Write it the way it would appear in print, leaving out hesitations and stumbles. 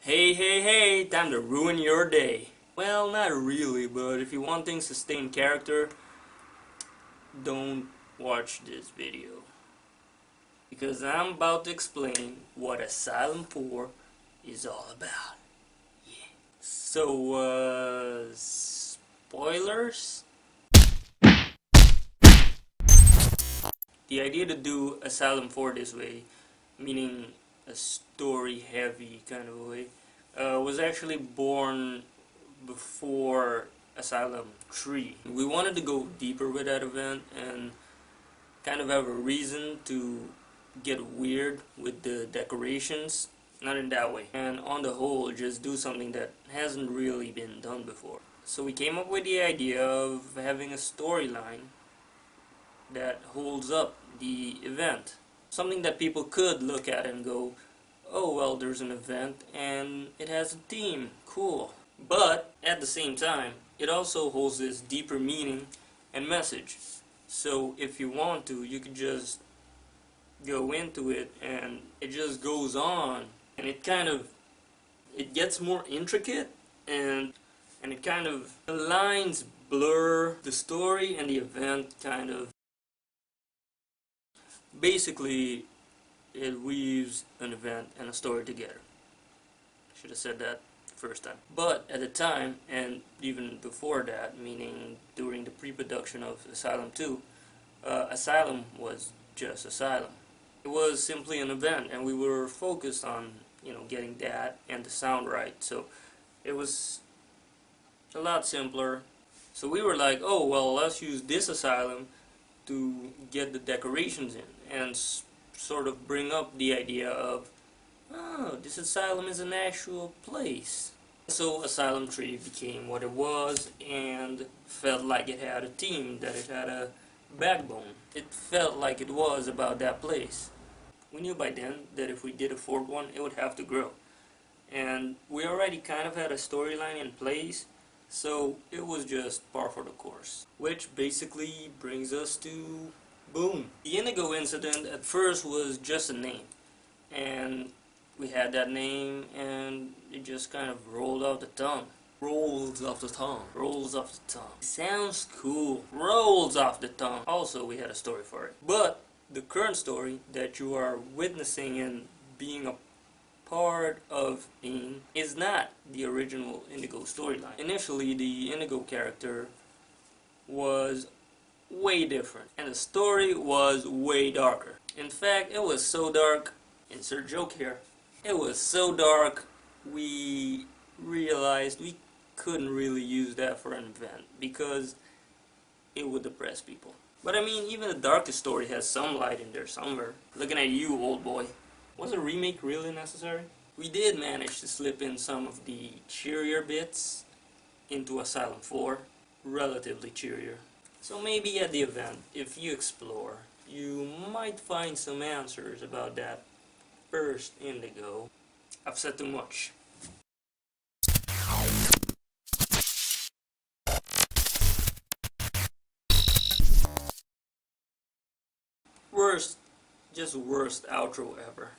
Hey, hey, hey, time to ruin your day. Well, not really, but if you want things to stay in character, don't watch this video. Because I'm about to explain what Asylum 4 is all about. Yeah. So, spoilers? The idea to do Asylum 4 this way, meaning a story heavy kind of way, was actually born before Asylum 3. We wanted to go deeper with that event and kind of have a reason to get weird with the decorations, not in that way, and on the whole just do something that hasn't really been done before. So we came up with the idea of having a storyline that holds up the event. Something that people could look at and go, oh well, there's an event and it has a theme, cool. But at the same time, it also holds this deeper meaning and message. So if you want to, you could just go into it and it just goes on, and it gets more intricate, and it kind of, the lines blur the story and the event kind of. Basically, it weaves an event and a story together. Should have said that first time. But at the time, and even before that, meaning during the pre-production of Asylum 2, Asylum was just Asylum. It was simply an event, and we were focused on, getting that and the sound right. So it was a lot simpler. So we were like, oh well, let's use this Asylum to get the decorations in and sort of bring up the idea of, oh, this asylum is an actual place. So Asylum 3 became what it was and felt like it had a theme, that it had a backbone. It felt like it was about that place. We knew by then that if we did a fourth one, it would have to grow. And we already kind of had a storyline in place, so it was just par for the course. Which basically brings us to Boom. The Indigo incident at first was just a name. And we had that name and it just kind of rolled off the tongue. Rolls off the tongue. Rolls off the tongue. Sounds cool. Rolls off the tongue. Also, we had a story for it. But the current story that you are witnessing and being a part of is not the original Indigo storyline. Initially, the Indigo character was way different, and the story was way darker. In fact, it was so dark, insert joke here, it was so dark we realized we couldn't really use that for an event because it would depress people. But I mean, even the darkest story has some light in there somewhere. Looking at you, old boy. Was a remake really necessary? We did manage to slip in some of the cheerier bits into Asylum 4, relatively cheerier. So maybe at the event, if you explore, you might find some answers about that first Indigo. I've said too much. Worst, just worst outro ever.